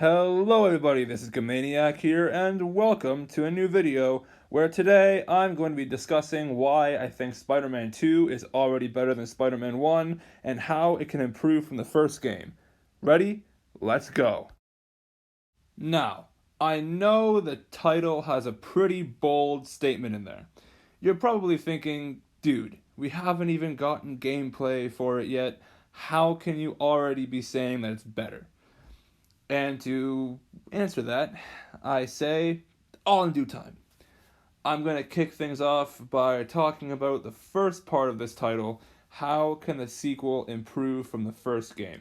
Hello everybody, this is Gamaniac here, and welcome to a new video where today I'm going to be discussing why I think Spider-Man 2 is already better than Spider-Man 1 and how it can improve from the first game. Ready? Let's go. Now, I know the title has a pretty bold statement in there. You're probably thinking, dude, we haven't even gotten gameplay for it yet. How can you already be saying that it's better? And to answer that, I say, all in due time. I'm going to kick things off by talking about the first part of this title. How can the sequel improve from the first game?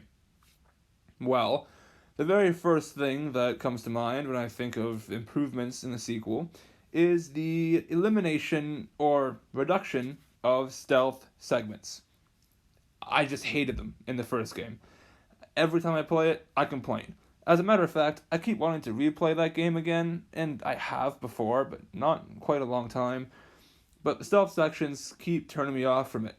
Well, the very first thing that comes to mind when I think of improvements in the sequel is the elimination or reduction of stealth segments. I just hated them in the first game. Every time I play it, I complain. As a matter of fact, I keep wanting to replay that game again, and I have before, but not in quite a long time. But the stealth sections keep turning me off from it.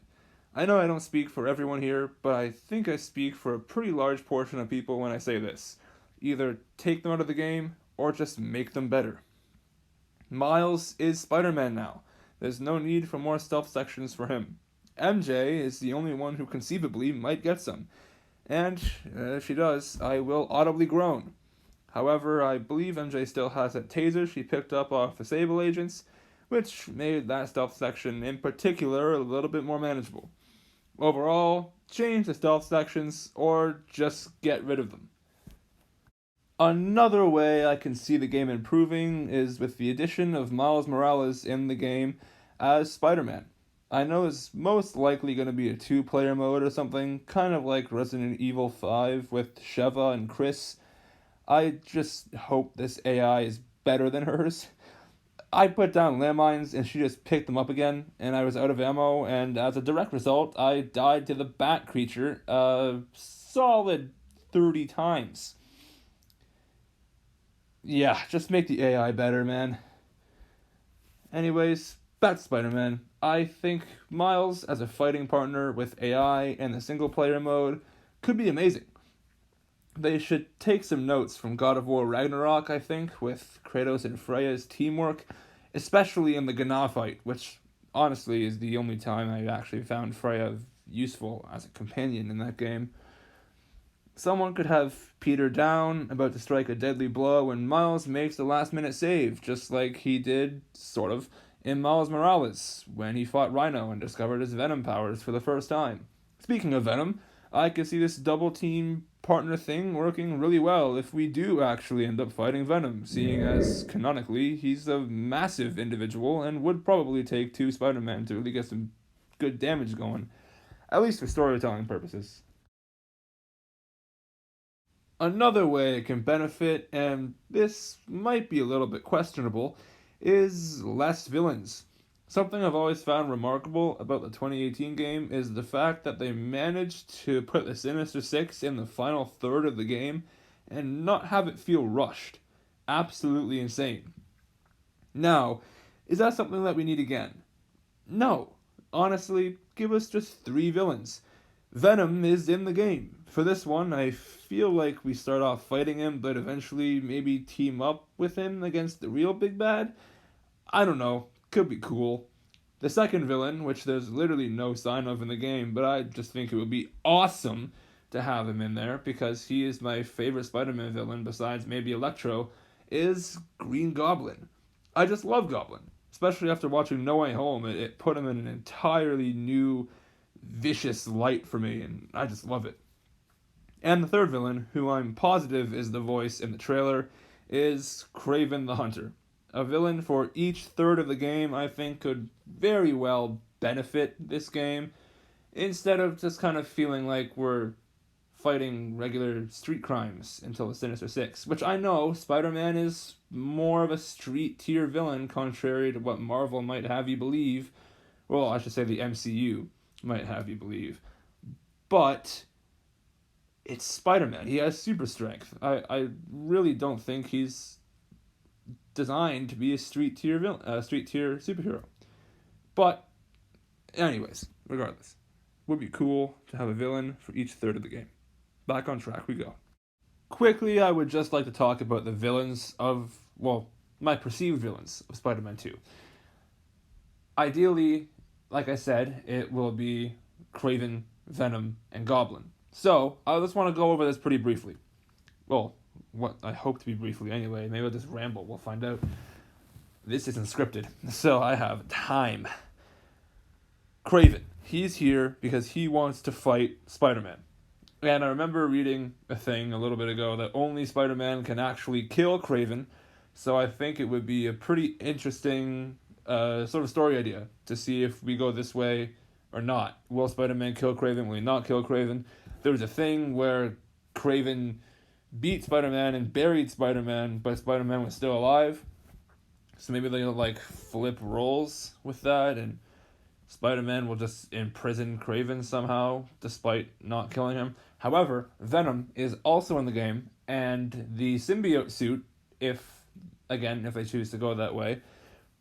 I know I don't speak for everyone here, but I think I speak for a pretty large portion of people when I say this. Either take them out of the game, or just make them better. Miles is Spider-Man now. There's no need for more stealth sections for him. MJ is the only one who conceivably might get some. And if she does, I will audibly groan. However, I believe MJ still has that taser she picked up off the Sable agents, which made that stealth section in particular a little bit more manageable. Overall, change the stealth sections or just get rid of them. Another way I can see the game improving is with the addition of Miles Morales in the game as Spider-Man. I know it's most likely going to be a two-player mode or something, kind of like Resident Evil 5 with Sheva and Chris. I just hope this AI is better than hers. I put down landmines and she just picked them up again, and I was out of ammo, and as a direct result, I died to the bat creature a solid 30 times. Yeah, just make the AI better, man. Anyways, back to Spider-Man. I think Miles as a fighting partner with AI and the single player mode could be amazing. They should take some notes from God of War Ragnarok, I think, with Kratos and Freya's teamwork, especially in the Gna fight, which honestly is the only time I actually found Freya useful as a companion in that game. Someone could have Peter down, about to strike a deadly blow, and Miles makes the last minute save, just like he did, sort of, in Miles Morales, when he fought Rhino and discovered his Venom powers for the first time. Speaking of Venom, I could see this double team partner thing working really well if we do actually end up fighting Venom, seeing as, canonically, he's a massive individual and would probably take two Spider-Man to really get some good damage going, at least for storytelling purposes. Another way it can benefit, and this might be a little bit questionable, is less villains. Something I've always found remarkable about the 2018 game is the fact that they managed to put the Sinister Six in the final third of the game and not have it feel rushed. Absolutely insane. Now, is that something that we need again? No. Honestly, give us just three villains. Venom is in the game. For this one, I feel like we start off fighting him, but eventually maybe team up with him against the real big bad. I don't know. Could be cool. The second villain, which there's literally no sign of in the game, but I just think it would be awesome to have him in there because he is my favorite Spider-Man villain besides maybe Electro, is Green Goblin. I just love Goblin. Especially after watching No Way Home, it put him in an entirely new vicious light for me, and I just love it. And the third villain, who I'm positive is the voice in the trailer, is Kraven the Hunter. A villain for each third of the game I think could very well benefit this game, instead of just kind of feeling like we're fighting regular street crimes until the Sinister Six, which I know Spider-Man is more of a street tier villain contrary to what Marvel might have you believe. Well, I should say the MCU might have you believe. But it's Spider-Man. He has super strength. I really don't think he's designed to be a street tier superhero. But anyways, regardless, would be cool to have a villain for each third of the game. Back on track we go. quickly, I would just like to talk about the villains of, well, my perceived villains of Spider-Man 2. Ideally, like I said, it will be Kraven, Venom, and Goblin. So, I just want to go over this pretty briefly. Well, what I hope to be briefly anyway. Maybe I'll just ramble, we'll find out. This isn't scripted, so I have time. Kraven. He's here because he wants to fight Spider-Man. And I remember reading a thing a little bit ago that only Spider-Man can actually kill Kraven, so I think it would be a pretty interesting sort of story idea to see if we go this way or not. Will Spider-Man kill Kraven? Will he not kill Kraven? There was a thing where Kraven beat Spider-Man and buried Spider-Man, but Spider-Man was still alive. So maybe they'll like flip roles with that, and Spider-Man will just imprison Kraven somehow, despite not killing him. However, Venom is also in the game, and the symbiote suit, if they choose to go that way,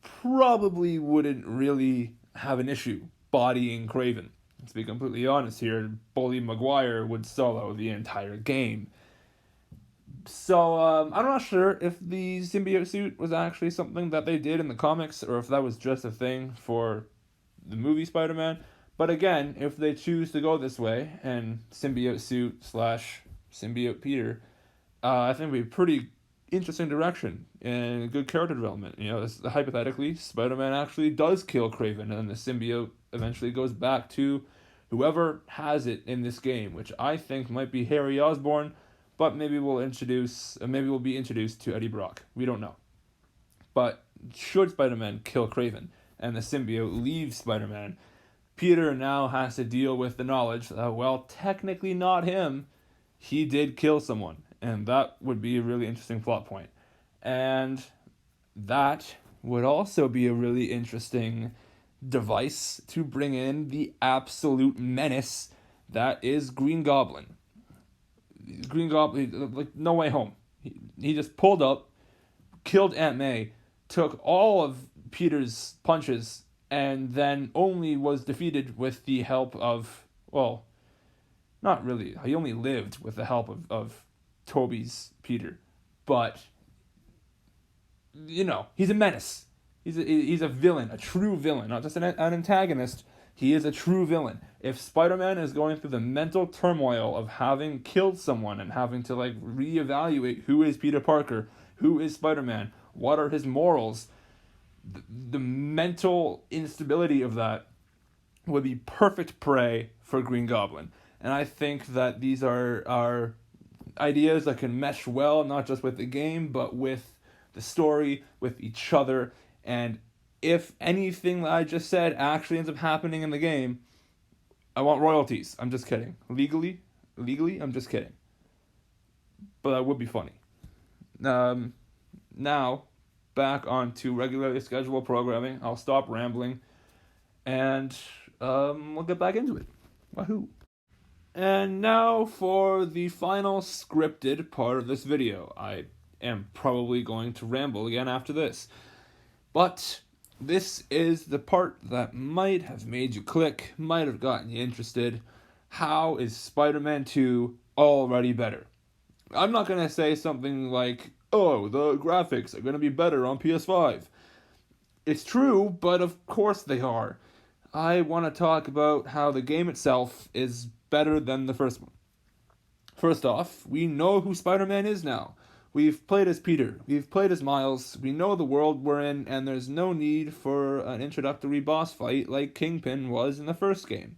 probably wouldn't really have an issue bodying Kraven. Let's be completely honest here, Bully Maguire would solo the entire game. So, I'm not sure if the symbiote suit was actually something that they did in the comics, or if that was just a thing for the movie Spider-Man. But again, if they choose to go this way, and symbiote suit / symbiote Peter, I think it would be a pretty interesting direction and good character development. You know, hypothetically, Spider-Man actually does kill Kraven, and the symbiote eventually goes back to whoever has it in this game, which I think might be Harry Osborn, but maybe we'll be introduced to Eddie Brock. We don't know. But should Spider-Man kill Kraven and the symbiote leaves Spider-Man, Peter now has to deal with the knowledge that, well, technically not him, he did kill someone. And that would be a really interesting plot point. And that would also be a really interesting device to bring in the absolute menace that is Green Goblin. Green Goblin, like, No Way Home. He just pulled up, killed Aunt May, took all of Peter's punches, and then only was defeated with the help of, well, not really. He only lived with the help of Toby's Peter. But, you know, he's a menace. He's a villain, a true villain, not just an antagonist. He is a true villain. If Spider-Man is going through the mental turmoil of having killed someone and having to like reevaluate who is Peter Parker, who is Spider-Man, what are his morals, the mental instability of that would be perfect prey for Green Goblin. And I think that these are ideas that can mesh well, not just with the game, but with the story, with each other, and if anything that I just said actually ends up happening in the game, I want royalties. I'm just kidding. Legally, I'm just kidding. But that would be funny. Now, back onto regularly scheduled programming. I'll stop rambling, and we'll get back into it. Wahoo! And now for the final scripted part of this video. I am probably going to ramble again after this. But this is the part that might have made you click, might have gotten you interested. How is Spider-Man 2 already better? I'm not going to say something like, oh, the graphics are going to be better on PS5. It's true, but of course they are. I want to talk about how the game itself is better than the first one. First off, we know who Spider-Man is now. We've played as Peter, we've played as Miles, we know the world we're in, and there's no need for an introductory boss fight like Kingpin was in the first game.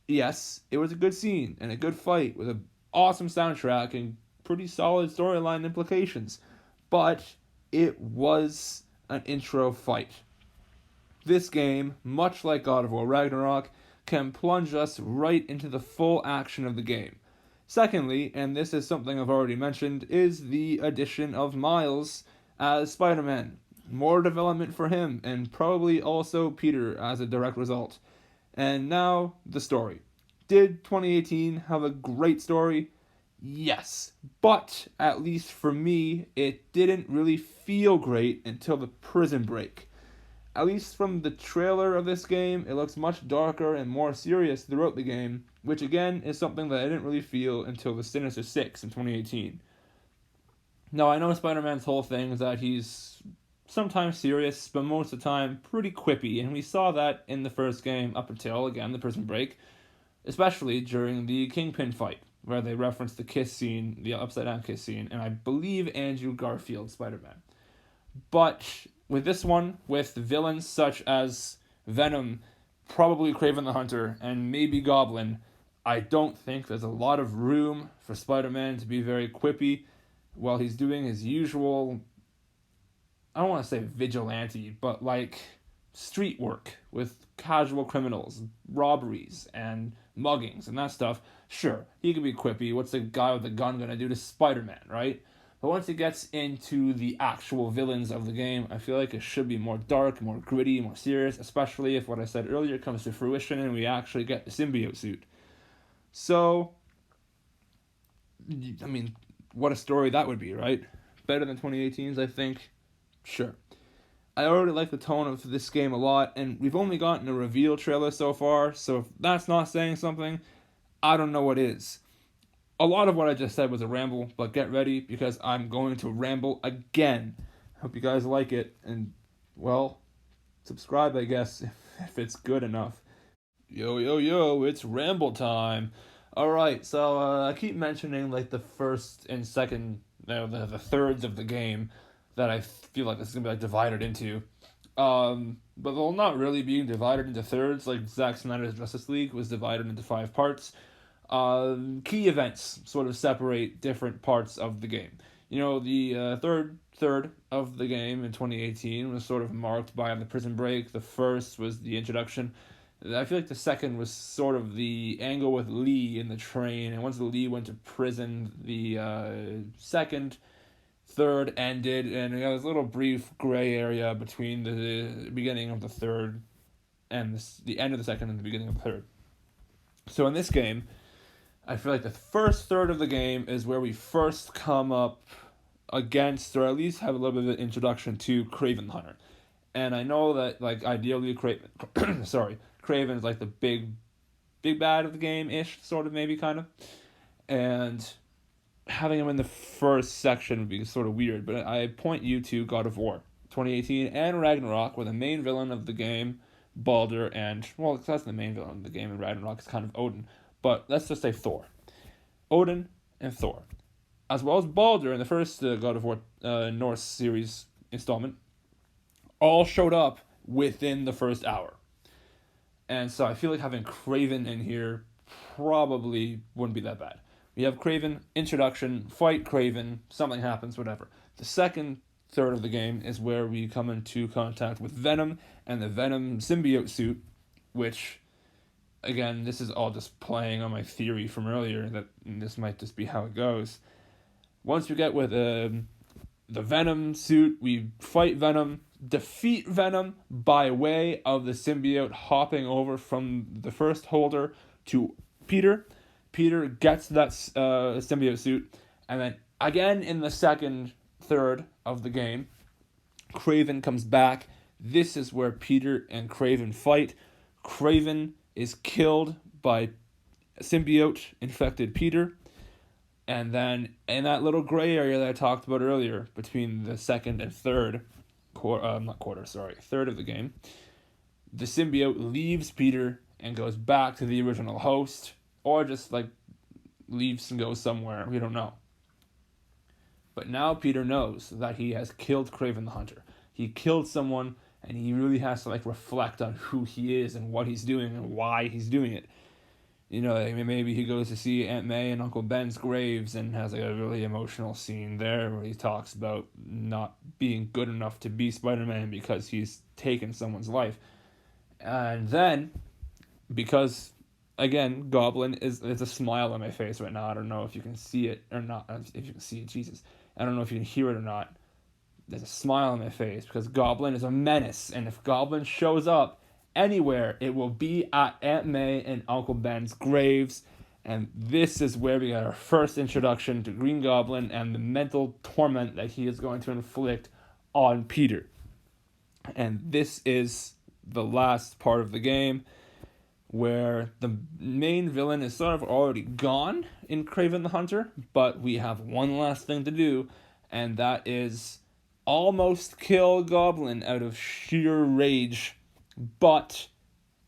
Yes, it was a good scene and a good fight with an awesome soundtrack and pretty solid storyline implications, but it was an intro fight. This game, much like God of War Ragnarok, can plunge us right into the full action of the game. Secondly, and this is something I've already mentioned, is the addition of Miles as Spider-Man. More development for him, and probably also Peter as a direct result. And now, the story. Did 2018 have a great story? Yes. But, at least for me, it didn't really feel great until the prison break. at least from the trailer of this game, it looks much darker and more serious throughout the game, which again is something that I didn't really feel until the Sinister Six in 2018. Now, I know Spider-Man's whole thing is that he's sometimes serious, but most of the time pretty quippy, and we saw that in the first game up until, again, the prison break, especially during the Kingpin fight, where they referenced the kiss scene, the upside-down kiss scene, and I believe Andrew Garfield's Spider-Man. But with this one, with villains such as Venom, probably Kraven the Hunter, and maybe Goblin, I don't think there's a lot of room for Spider-Man to be very quippy while he's doing his usual, I don't want to say vigilante, but like street work with casual criminals, robberies, and muggings, and that stuff. Sure, he can be quippy. What's the guy with the gun gonna do to Spider-Man, right? But once it gets into the actual villains of the game, I feel like it should be more dark, more gritty, more serious, especially if what I said earlier comes to fruition and we actually get the symbiote suit. So, I mean, what a story that would be, right? Better than 2018's, I think. Sure. I already like the tone of this game a lot, and we've only gotten a reveal trailer so far, so if that's not saying something, I don't know what is. A lot of what I just said was a ramble, but get ready, because I'm going to ramble again. Hope you guys like it, and, well, subscribe, I guess, if it's good enough. Yo, it's ramble time. Alright, so I keep mentioning, like, the first and second, the thirds of the game that I feel like it's going to be, like, divided into. But they'll not really be divided into thirds, like Zack Snyder's Justice League was divided into 5 parts. Key events sort of separate different parts of the game. You know, the third of the game in 2018 was sort of marked by the prison break. The first was the introduction. I feel like the second was sort of the angle with Lee in the train, and once Lee went to prison, the second, third ended, and we got this little brief gray area between the beginning of the third and the end of the second and the beginning of the third. So in this game, I feel like the first third of the game is where we first come up against, or at least have a little bit of an introduction to Kraven the Hunter. And I know that, like, ideally Kraven's like the big bad of the game-ish, sort of, maybe, kind of. And having him in the first section would be sort of weird, but I point you to God of War 2018 and Ragnarok, where the main villain of the game, Baldur, and, well, that's the main villain of the game, and Ragnarok is kind of Odin. But let's just say Thor. Odin and Thor. As well as Baldur in the first God of War Norse series installment, all showed up within the first hour. And so I feel like having Kraven in here probably wouldn't be that bad. We have Kraven, introduction, fight Kraven, something happens, whatever. The second third of the game is where we come into contact with Venom and the Venom symbiote suit, which, again, this is all just playing on my theory from earlier that this might just be how it goes. Once we get with the Venom suit, we fight Venom, defeat Venom by way of the symbiote hopping over from the first holder to Peter. Peter gets that symbiote suit, and then again in the second third of the game, Kraven comes back. This is where Peter and Kraven fight. Kraven is killed by symbiote-infected Peter, and then in that little gray area that I talked about earlier, between the second and third of the game, the symbiote leaves Peter and goes back to the original host, or just, like, leaves and goes somewhere. We don't know. But now Peter knows that he has killed Kraven the Hunter. He killed someone, and he really has to, like, reflect on who he is and what he's doing and why he's doing it. You know, maybe he goes to see Aunt May and Uncle Ben's graves and has, like, a really emotional scene there where he talks about not being good enough to be Spider-Man because he's taken someone's life. And then, because, again, Goblin is a smile on my face right now. I don't know if you can see it or not. If you can see it, Jesus. I don't know if you can hear it or not. There's a smile on my face because Goblin is a menace. And if Goblin shows up anywhere, it will be at Aunt May and Uncle Ben's graves. And this is where we got our first introduction to Green Goblin and the mental torment that he is going to inflict on Peter. And this is the last part of the game where the main villain is sort of already gone in Kraven the Hunter, but we have one last thing to do, and that is almost kill Goblin out of sheer rage, but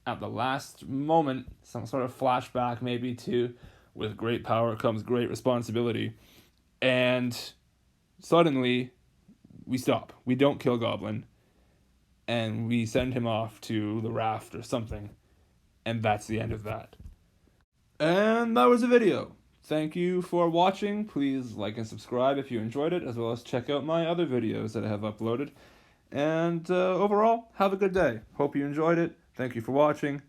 at the last moment, some sort of flashback maybe to with great power comes great responsibility, and suddenly we stop. We don't kill Goblin, and we send him off to the raft or something, and that's the end of that. And that was the video. Thank you for watching. Please like and subscribe if you enjoyed it, as well as check out my other videos that I have uploaded. And overall, have a good day. Hope you enjoyed it. Thank you for watching.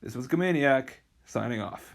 This was Gamaniac, signing off.